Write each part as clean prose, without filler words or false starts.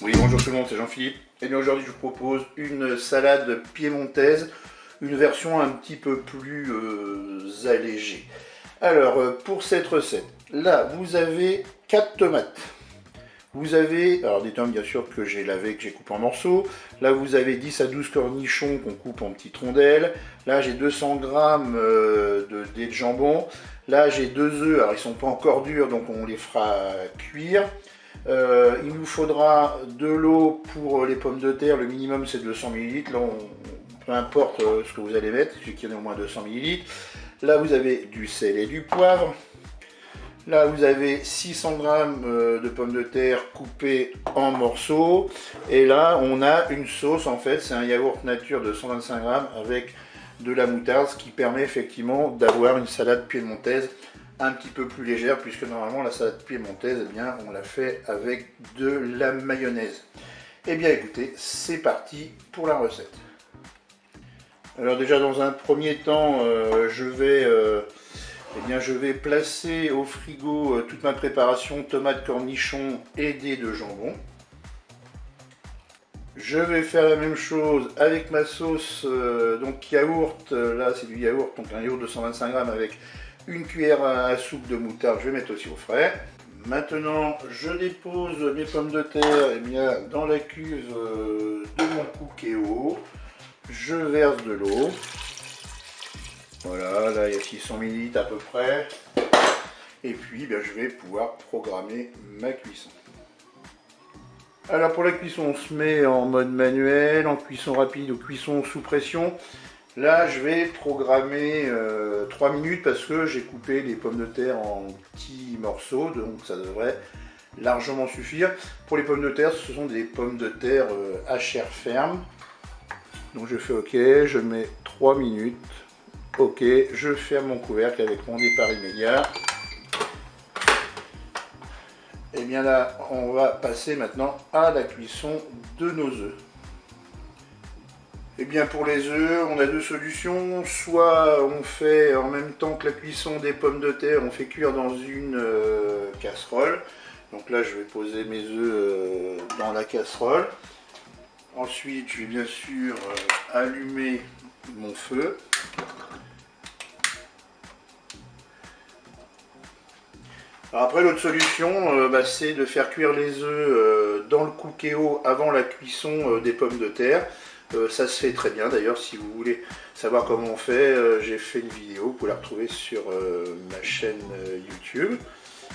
Oui, bonjour tout le monde, c'est Jean-Philippe. Et bien aujourd'hui, je vous propose une salade piémontaise, une version un petit peu plus allégée. Alors, pour cette recette, là, vous avez 4 tomates. Vous avez, alors des tomates bien sûr que j'ai lavé, que j'ai coupé en morceaux. Là, vous avez 10 à 12 cornichons qu'on coupe en petites rondelles. Là, j'ai 200 g de dés de jambon. Là, j'ai 2 œufs, alors ils sont pas encore durs, donc on les fera cuire. Il nous faudra de l'eau pour les pommes de terre, le minimum c'est 200 ml, là peu importe ce que vous allez mettre, il faut qu'il y en ait au moins 200 ml. Là vous avez du sel et du poivre. Là vous avez 600 g de pommes de terre coupées en morceaux. Et là on a une sauce, en fait c'est un yaourt nature de 125 g avec de la moutarde, ce qui permet effectivement d'avoir une salade piémontaise un petit peu plus légère, puisque normalement la salade piémontaise, eh bien, on l'a fait avec de la mayonnaise. Eh bien écoutez, c'est parti pour la recette. Alors déjà dans un premier temps, je vais placer au frigo toute ma préparation tomates, cornichons et dés de jambon. Je vais faire la même chose avec ma sauce, donc yaourt, là c'est du yaourt, donc un yaourt de 125 g avec une cuillère à soupe de moutarde, je vais mettre aussi au frais. Maintenant, je dépose mes pommes de terre dans la cuve de mon Cookéo. Je verse de l'eau. Voilà, là il y a 600 ml à peu près. Et puis, je vais pouvoir programmer ma cuisson. Alors pour la cuisson, on se met en mode manuel, en cuisson rapide ou cuisson sous pression. Là, je vais programmer 3 minutes parce que j'ai coupé les pommes de terre en petits morceaux, donc ça devrait largement suffire. Pour les pommes de terre, ce sont des pommes de terre à chair ferme. Donc je fais OK, je mets 3 minutes. OK, je ferme mon couvercle avec mon départ immédiat. Et bien là, on va passer maintenant à la cuisson de nos œufs. Et bien pour les œufs, on a deux solutions. Soit on fait en même temps que la cuisson des pommes de terre, on fait cuire dans une casserole. Donc là, je vais poser mes œufs dans la casserole. Ensuite, je vais bien sûr allumer mon feu. Alors après, l'autre solution, c'est de faire cuire les œufs dans le Cookéo avant la cuisson des pommes de terre. Ça se fait très bien, d'ailleurs si vous voulez savoir comment on fait, j'ai fait une vidéo, vous pouvez la retrouver sur ma chaîne YouTube.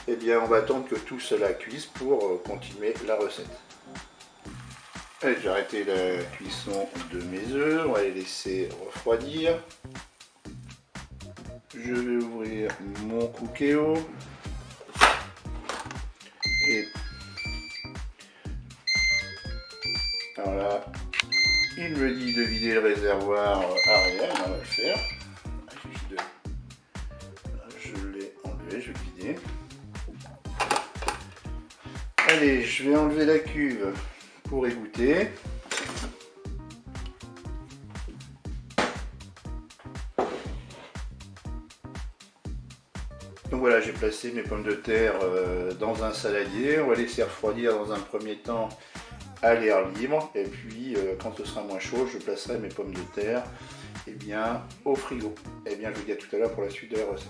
Et bien on va attendre que tout cela cuise pour continuer la recette. Allez, j'ai arrêté la cuisson de mes œufs, on va les laisser refroidir. Je vais ouvrir mon Cookéo. Et alors là, il me dit de vider le réservoir arrière, on va le faire. Je l'ai enlevé, je vais le vider. Allez, je vais enlever la cuve pour égoutter. Donc voilà, j'ai placé mes pommes de terre dans un saladier. On va laisser refroidir dans un premier temps à l'air libre. Et puis, quand ce sera moins chaud, je placerai mes pommes de terre au frigo. Et bien, je vous dis à tout à l'heure pour la suite de la recette.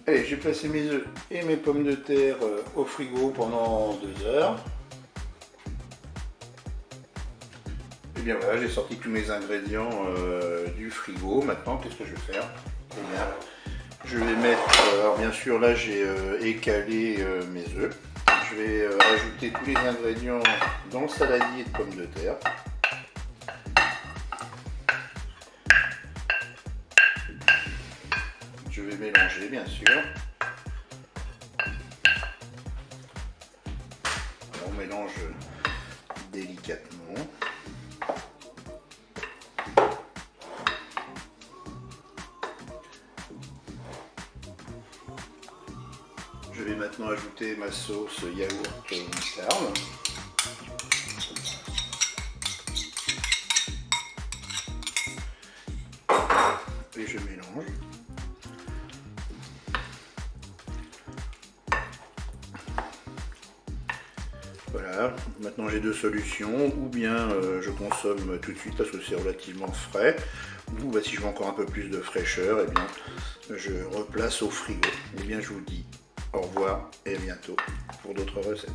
Allez, j'ai placé mes œufs et mes pommes de terre au frigo pendant 2 heures. Et bien voilà, j'ai sorti tous mes ingrédients du frigo. Maintenant, qu'est-ce que je vais faire? Eh bien, je vais mettre, alors bien sûr là j'ai écalé mes œufs. Je vais rajouter tous les ingrédients dans le saladier de pommes de terre. Je vais mélanger bien sûr. On mélange délicatement. Je vais maintenant ajouter ma sauce yaourt moutarde. Et je mélange. Voilà, maintenant j'ai deux solutions, ou bien je consomme tout de suite parce que c'est relativement frais, ou si je veux encore un peu plus de fraîcheur, eh bien, je replace au frigo. Eh bien je vous dis au revoir et à bientôt pour d'autres recettes.